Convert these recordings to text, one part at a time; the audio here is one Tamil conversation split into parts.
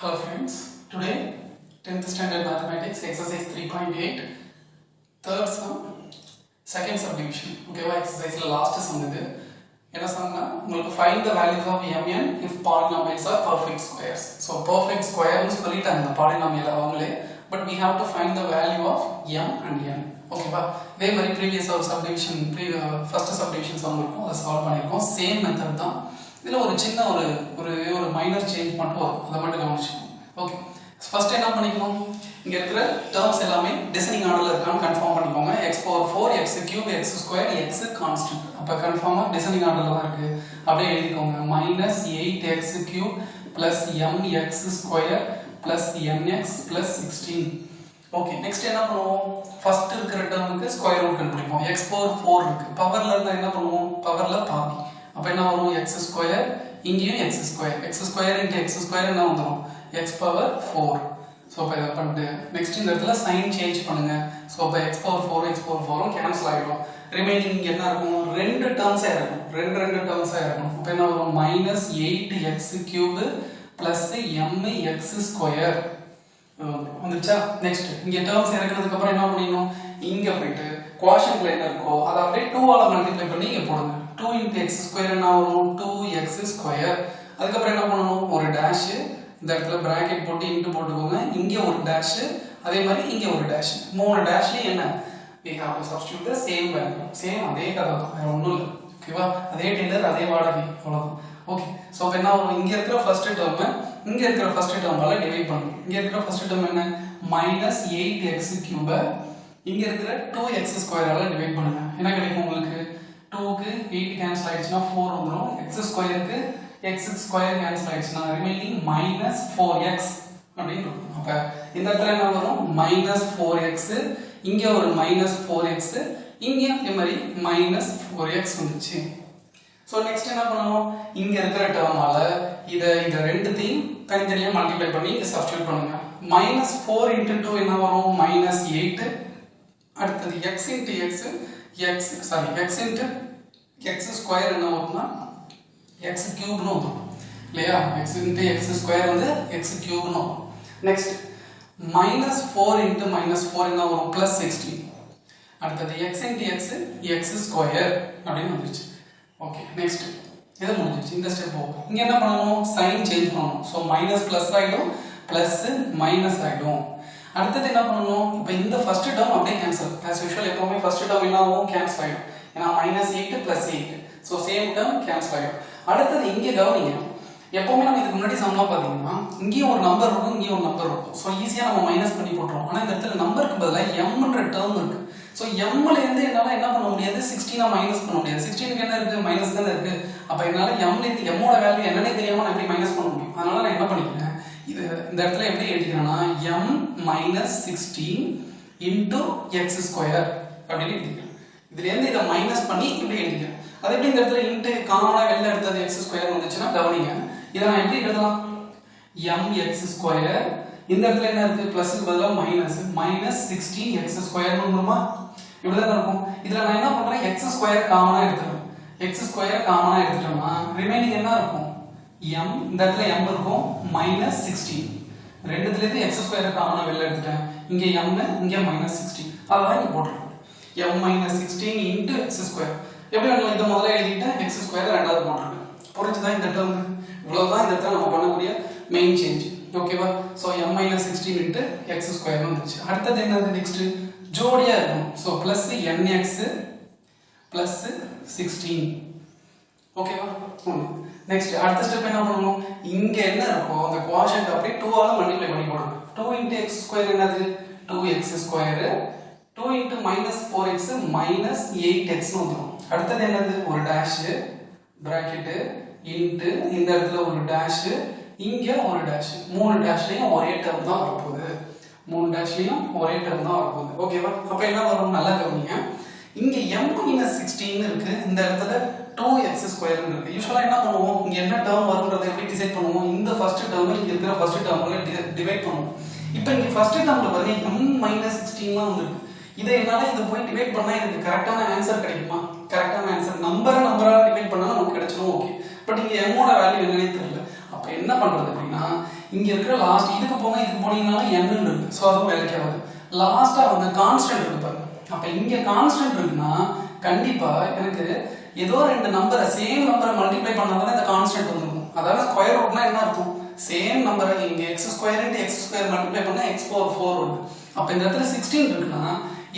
Hello friends, today 10th standard mathematics exercise 3.8 third sum second subdivision. Okay, exercise last sum idu enna sumna ungalku find the values of mn if polynomials are perfect squares. So perfect square nu sollitaanga the polynomial avangale, but we have to find the value of m and n. Okay ba, இதே மாதிரி previous subdivision first subdivision sum இருக்கும், அதை solve பண்ணிருக்கோம். Same method தான். இதுல ஒரு சின்ன ஒரு மைனர் சேஞ்ச் மட்டும் வரும், அதை மட்டும் கவனிச்சுக்கணும். ஓகே, ஃபர்ஸ்ட் என்ன பண்ணிக்கணும், இங்க இருக்கிற டேர்ம்ஸ் எல்லாமே டிசைனிங் ஆர்டர்ல இருக்கான்னு கன்ஃபார்ம் பண்ணிக்கோங்க. x⁴, x³ x² x constant, அப்ப கன்ஃபார்மா டிசைனிங் ஆர்டர்ல தான் இருக்கு. அப்படியே எழுதிக்கோங்க. -8x³ mx² nx 16. Okay, next என்ன பண்ணுவோம், ஃபர்ஸ்ட் இருக்கிற டேர்முக்கு ஸ்கொயர் ரூட் கண்டுபிடிப்போம். x⁴ இருக்கு, பவர்ல இருந்தா என்ன பண்ணுவோம், பவர்ல பாதி, அப்ப என்ன வரும், x², இங்கேயும் x² x² என்ன வந்துரும், x⁴. சோ அப்ப இத பண்ணிட்டு நெக்ஸ்ட் இந்த இடத்துல சைன் சேஞ்ச் பண்ணுங்க. சோ அப்ப x⁴ கேன்சல் ஆயிடும். ரிமைனிங் இங்க என்ன இருக்கும், ரெண்டு டேர்ம்ஸா இருக்கும், ரெண்டு டேர்ம்ஸா இருக்கும். அப்ப என்ன வரும், -8x³ mx² வந்துச்சா. நெக்ஸ்ட் இங்க டேர்ம்ஸ் இறக்குனதுக்கு அப்புறம் என்ன பண்ணனும், இங்க போய்ட்டு குவாஷன்ட்ல என்ன இருக்கோ அத அப்படியே 2 ஆல மல்டிப்ளை பண்ணி இங்க போடுங்க. 2 × x² என்ன வரும், 2x². அதுக்கு அப்புறம் என்ன பண்ணனும், ஒரு டாஷ் இந்த இடத்துல பிராக்கெட் போட்டு இன்டு போட்டுக்கோங்க. இங்க ஒரு டாஷ், அதே மாதிரி இங்க ஒரு டாஷ், மூணு டாஷ்ல என்ன, we have to substitute the same value. Same அதே கதை தான், வேற ஒண்ணும் இல்ல. ஓகேவா, அதே டெய்லர் அதே வாடகை, அவ்வளவுதான். ஓகே, சோ அப்ப என்ன வரும், இங்க இருக்கிற ஃபர்ஸ்ட் டேர்ம் இங்க இருக்கிற ஃபர்ஸ்ட் டேர்மால டிவைட் பண்ணனும். இங்க இருக்கிற ஃபர்ஸ்ட் டேர்ம் என்ன, -8x³ இங்க இருக்கிற 2x² ஆல டிவைட் பண்ணுங்க. என்ன கிடைக்கும் உங்களுக்கு, 2 க்கு 8 கேன்சல் ஆயிடுச்சுனா 4 வந்துரும், x² க்கு x² கேன்சல் ஆயிடுச்சுனா ரிமைனிங் -4x அப்படினு இருக்கும். அப்ப இந்த இடத்துல என்ன வரும், -4x, இங்க ஒரு -4x, இங்க அதே மாதிரி -4x வந்துச்சு. சோ நெக்ஸ்ட் என்ன பண்ணனும், இங்க இருக்கிற டேர்மால இத ரெண்டுத்தையும் தனித்தனியா மல்டிப்ளை பண்ணி சப்ஸ்டிட்யூட் பண்ணுங்க. -4 × 2 என்ன வரும், -8. அடுத்து x × x² என்ன வரும்னா x³ னு வரும் இல்லையா, x × x² வந்து x³ னு வரும். நெக்ஸ்ட் -4 × -4 என்ன வரும், +16. அடுத்து x × x² அப்படினு வந்துச்சு. ஓகே, நெக்ஸ்ட் இது முடிஞ்சிருச்சு. இந்த ஸ்டெப் போகும். இங்க என்ன பண்ணனும், சைன் சேஞ்ச் பண்ணனும். சோ மைனஸ் பிளஸ் ஆயிடும், பிளஸ் மைனஸ் ஆயிடும். அடுத்து என்ன பண்ணனும், இப்போ இந்த ஃபர்ஸ்ட் டேர்ம் அப்படியே கேன்சல். as usual எப்பவுமே ஃபர்ஸ்ட் டேர்ம் என்ன ஆகும், கேன்சல் ஆயிடும். ஏனா -8 + 8, சோ சேம் டேர்ம் கேன்சல் ஆயிடும். அடுத்து இங்க கவனிங்க, எப்பவுமே நம்ம இதுக்கு முன்னாடி சம்லாம் பாத்தீங்கன்னா இங்க ஒரு நம்பர் இருக்கும், இங்க ஒரு நம்பர் இருக்கும். சோ ஈஸியா நம்ம மைனஸ் பண்ணி போட்டுறோம். ஆனா இந்த இடத்துல நம்பருக்கு பதிலா m ன்ற டேர்ம் இருக்கு. சோ m ல இருந்து என்னால என்ன பண்ண முடியாது, 16 ஆ மைனஸ் பண்ண முடியாது. 16 க்கு என்ன இருக்கு, மைனஸ் தான இருக்கு. அப்ப என்னால m ல இருந்து m ஓட வேல்யூ என்னன்னே தெரியாம நான் எப்படி மைனஸ் பண்ண முடியும். அதனால நான் என்ன பண்ணிக்கிறேன், இது இந்த இடத்துல எப்படி எழுதிக்கிறேன்னா m - 16 × x² அப்படி எழுதிக்கிறேன். இதுல இருந்து இத மைனஸ் பண்ணி இப்படி எழுதிக்கிறேன். அது எப்படி இந்த இடத்துல இன்டு காமனா வெளில எடுத்தது x² வந்துச்சுனா கவனிங்க. இத நான் எப்படி எழுதலாம், mx², இந்த இடத்துல என்ன இருக்கு, பிளஸ்க்கு பதிலா மைனஸ், -16x² னு வருமா, இப்படி தான் இருக்கும். இதுல நான் என்ன பண்றேன், x² காமனா எடுத்துறேன். x² காமனா எடுத்துட்டோம்னா ரிமைனிங் என்ன இருக்கும், m, இந்த இடத்துல m இருக்கும், -16. ரெண்டுத்துல இருந்து x² காமனா வெளில எடுத்துட்டேன். இங்க m, இங்க -16, அதான் இங்க போட்டுறேன். m - 16 × x². எப்படி நான் இத முதல்ல எழுதிட்டேன், x² ரெண்டாவது போட்டுறேன். புரிஞ்சுதா இந்த டேர்ம், இவ்வளவுதான் இந்த இடத்துல நம்ம பண்ணக்கூடிய மெயின் சேஞ்ச். ஓகேவா, சோ m - 16 × x² வந்துச்சு. அடுத்து என்னது, நெக்ஸ்ட் ஜோடியா இருக்கும். So +nx +16. ஓகேவா, நெக்ஸ்ட் அடுத்த ஸ்டெப் என்ன பண்ணனும், இங்க என்ன இருக்கோ அந்த குவாஷன்ட் அப்படியே 2 ஆல மல்டிப்ளை பண்ணி போடணும். 2 × x² என்னது, 2x², 2 × -4x -8x னு வந்துரும். அடுத்து என்னது, ஒரு டாஷ், பிராக்கெட், இன்டு இந்த இடத்துல ஒரு டாஷ், இங்க ஒரு டாஷ், மூணு டாஷ்லயும் ஒரே டேர்ம் தான் வரப்போகுது. மூணு டாஷ்லயும் ஒரே டேர்ம் தான் வரப்போகுது. ஓகேவா, அப்ப என்ன வரும், நல்லா கவனிங்க. இங்க m - 16 இருக்கு, இந்த இடத்துல 2x² இருக்கு. யூசுவலா என்ன பண்ணுவோம், இங்க என்ன டேர்ம் வரும்ன்றதை எப்படி டிசைட் பண்ணுவோம், இந்த ஃபர்ஸ்ட் டேர்ம் இங்க இருக்கிற ஃபர்ஸ்ட் டேர்ம்ல டிவைட் பண்ணுவோம். இப்போ இங்க ஃபர்ஸ்ட் டேர்ம்ல பாருங்க m - 16 லாம் வந்திருக்கு. இதை என்னால இத போய் டிவைட் பண்ணா எனக்கு கரெக்ட்டான ஆன்சர் கிடைக்குமா, கரெக்ட்டான ஆன்சர் நம்பரா டிவைட் பண்ணா நமக்கு கிடைச்சிரும். ஓகே, பட் இங்க m ஓட வேல்யூ என்னன்னே தெரியல. அப்ப என்ன பண்றது அப்படினா இங்க இருக்கிற லாஸ்ட் இதுக்கு போனீங்கன்னா n இருக்கு சோ அது வேலைக்கு ஆகாது லாஸ்டா வந்து கான்ஸ்டன்ட் இருக்கு பாருங்க அப்ப இங்க கான்ஸ்டன்ட் இருக்குன்னா கண்டிப்பா எனக்கு ஏதோ ரெண்டு நம்பரை சேம் நம்பரை மல்டிப்ளை பண்ணாதான் இந்த கான்ஸ்டன்ட் வந்துரும் அதாவது ஸ்கொயர் ரூட்னா என்ன அர்த்தம் சேம் நம்பரை இங்க x² மல்டிப்ளை பண்ணா x⁴ வரும் அப்ப இந்த இடத்துல 16 இருக்குன்னா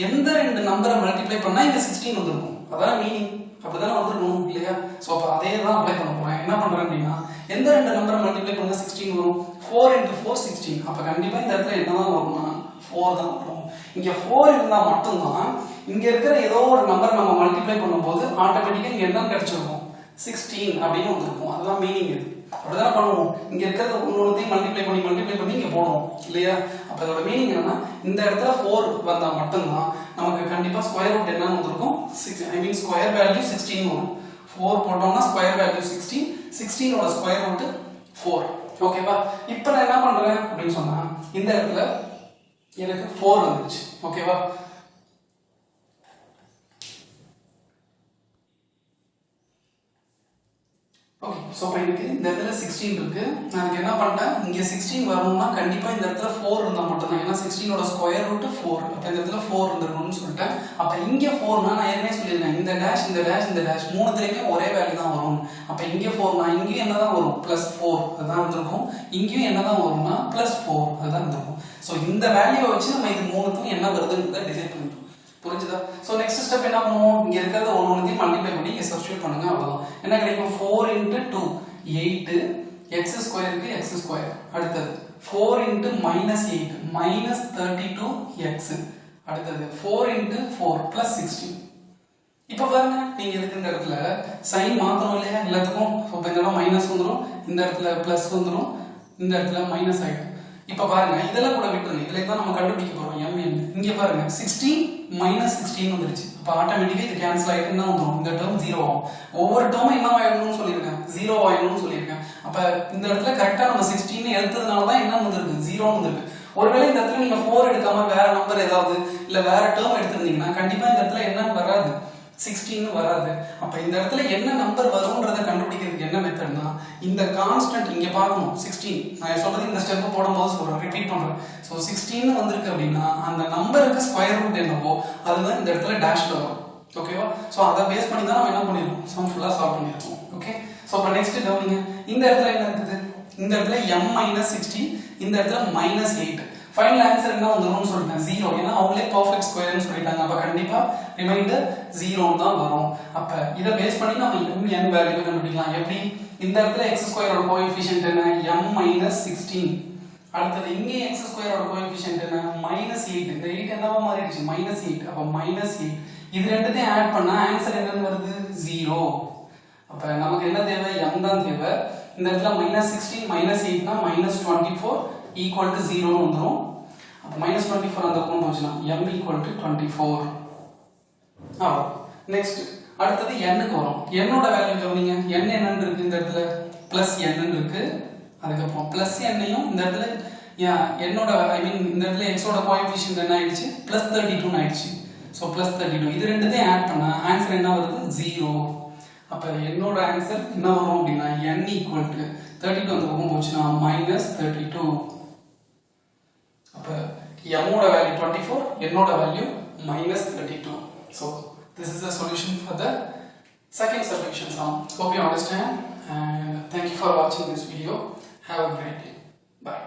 எந்த ரெண்டு நம்பரை மல்டிப்ளை பண்ணா இங்க 16 வந்துரும் அதான் மீனிங் அப்படிதான் வந்துரும் இல்லையா சோ அப்ப அதே தான் அப்ளை பண்ண போறேன் என்ன பண்றேன் அப்படினா எந்த ரெண்டு நம்பரை மல்டிப்ளை பண்ணா 16 வரும் 4 * 4 16 அப்ப கண்டிப்பா இந்த இடத்துல என்னதான் வரும்னா 4 தான் வரும் இங்க 4 இருந்தா மட்டும் தான் இங்க இருக்கிற ஏதோ ஒரு நம்பர் நம்ம மல்டிப்ளை பண்ணும்போது ஆட்டோமேட்டிக்கா இங்க என்ன கிடைச்சிருக்கும் 16 அப்படினு வந்திருக்கும் அதுதான் மீனிங் இது அப்படிதான் பண்ணுவோம் இங்க இருக்கிறது ஒவ்வொருத்தையும் மல்டிப்ளை பண்ணி இங்க போடுவோம் இல்லையா அப்ப இதோட மீனிங் என்னன்னா இந்த இடத்துல 4 வந்தா மட்டும் தான் நமக்கு கண்டிப்பா ஸ்கொயர் ரூட் என்ன வந்திருக்கும் ஸ்கொயர் வேல்யூ 16 வரும் 4 போட்டோம்னா ஸ்கொயர் வேல்யூ 16 16 ஓட ஸ்கொயர் ரூட் 4 ஓகேவா இப்போ நான் என்ன பண்றேன் அப்படினு சொன்னா இந்த இடத்துல எனக்கு 4 வந்துச்சு ஓகேவா ஓகே சோ இப்போ எனக்கு இந்த இடத்துல 16 இருக்கு நான் என்ன பண்ணிட்டேன் இங்க 16 வரணும்னா கண்டிப்பா இந்த இடத்துல 4 இருந்தா மட்டும் தான் ஏன்னா 16 ஓட ஸ்கொயர் ரூட் 4 அப்ப இந்த இடத்துல 4 இருந்திருக்கும்னு சொல்லிட்டேன் அப்ப இங்க 4 னா நான் ஏற்கனவே சொல்லிருக்கேன் இந்த டேஷ் மூணுத்துலயுமே ஒரே வேல்யூ தான் வரும் அப்ப இங்க 4 னா இங்கேயும் என்னதான் வரும் +4 அதுதான் வந்திருக்கும் இங்கேயும் என்னதான் வரும்னா +4 அதுதான் வந்திருக்கும் சோ இந்த வேல்யூவை வச்சு நம்ம இது மூணுத்துக்கும் என்ன வருதுன்னு டிசைட் பண்ணிட்டோம் புரிஞ்சுதா சோ நெக்ஸ்ட் ஸ்டெப் என்ன பண்ணுவோம் இங்க இருக்கிறத ஒவ்வொன்றையும் மல்டிப்ளை பண்ணி இங்க சப்ஸ்டிட்யூட் பண்ணுங்க அவ்வளவுதான் என்ன கிடைக்கும் 4 * 2 8 x² க்கு x² அடுத்தது 4 * -8 -32x அடுத்தது 4 * 4 +16 இப்போ பாருங்க நீங்க இதுக்கு இந்த இடத்துல சைன் மாத்தணும் இல்லையா எல்லாத்துக்கும் சோ இந்த இடத்துல மைனஸ் வந்துரும் இந்த இடத்துல பிளஸ் வந்துரும் இந்த இடத்துல மைனஸ் ஆயிடும் இப்போ பாருங்க இதெல்லாம் கூட விட்டுருங்க இதுல தான் நம்ம கண்டுபிடிக்க போறோம் mn இங்க பாருங்க 16 -16 வந்துருச்சு அப்ப ஆட்டோமேட்டிக்கா இது கேன்சல் ஆயிட்டு என்ன வந்துரும் இந்த டேர்ம் 0 ஆகும் ஒவ்வொரு டேர்மும் என்ன ஆயிடணும்னு சொல்லிருக்கேன் 0 ஆயிடணும்னு சொல்லிருக்கேன் அப்ப இந்த இடத்துல கரெக்ட்டா நம்ம 16 ன்னு எடுத்ததனால தான் என்ன வந்திருக்கு 0 வந்திருக்கு ஒருவேளை இந்த இடத்துல நீங்க 4 எடுக்காம வேற நம்பர் ஏதாவது இல்ல வேற டேர்ம் எடுத்துட்டீங்கன்னா கண்டிப்பா இந்த இடத்துல என்ன வராது 16 வராது அப்ப இந்த இடத்துல என்ன நம்பர் வரும்ன்றதை கண்டுபிடிக்கிறதுக்கு என்ன மெத்தட்னா இந்த கான்ஸ்டன்ட் இங்க பார்க்கணும் 16 நான் சொல்றது இந்த ஸ்டெப் போடும்போது சொல்றேன் ரிப்பீட் பண்றேன் சோ 16 வந்திருக்கு அப்படினா அந்த நம்பருக்கு ஸ்கொயர் ரூட் என்னவோ அதுதான் இந்த இடத்துல டேஷ்ல வரும் ஓகேவா சோ அத பேஸ் பண்ணி தான் நம்ம என்ன பண்ணிருக்கோம் சம் ஃபுல்லா சால்வ் பண்ணிருக்கோம் ஓகே சோ அப்ப நெக்ஸ்ட் கவனிங்க இந்த இடத்துல என்ன இருக்குது இந்த இடத்துல m - 16 இந்த இடத்துல -8 ஃபைனல் ஆன்சர் என்ன வந்துரும்னு சொல்லிட்டேன் 0 ஏன்னா அவங்களே பெர்ஃபெக்ட் ஸ்கொயர்னு சொல்லிட்டாங்க அப்ப கண்டிப்பா ரிமைண்டர் 0 தான் வரும் அப்ப இத பேஸ் பண்ணி நம்ம n வேல்யூ கண்டுபிடிக்கலாம் எப்படி இந்த இடத்துல x² ஓட கோஎஃபிஷியன்ட் என்ன m - 16 அடுத்து இங்க x² ஓட கோஎஃபிஷியன்ட் என்ன -8 இந்த 8 என்னவா மாறிடுச்சு -8 அப்ப -8 இது ரெண்டுத்தையும் ஆட் பண்ணா ஆன்சர் என்னன்னு வருது 0 அப்ப நமக்கு என்ன தேவை m தான் தேவை இந்த இடத்துல -16 -8 னா -24 equal to 0 னு வந்துரும் அப்ப -24 அந்த பக்கம் போச்சுனா m equal to 24 நெக்ஸ்ட் அடுத்து n க்கு வரும் n ஓட வேல்யூ கவனிங்க n என்னன்னு இருக்கு இந்த இடத்துல +n ன்னு இருக்கு அதுக்கு அப்புறம் +n ஐயும் இந்த இடத்துல n ஓட இந்த இடத்துல x ஓட கோஎஃபிஷியன்ட் என்ன ஆயிடுச்சு +32 னு ஆயிடுச்சு சோ +32 இது ரெண்டுத்தையும் ஆட் பண்ணா ஆன்சர் என்ன வருது 0 அப்ப என்னோட ஆன்சர் என்ன வரும் அப்படினா n equal to 32 அந்த பக்கம் போச்சுனா -32 அப்ப m ஓட வேல்யூ 24 n ஓட value -32 so this is the solution for the second subtraction sum hope you understand and thank you for watching this video have a great day bye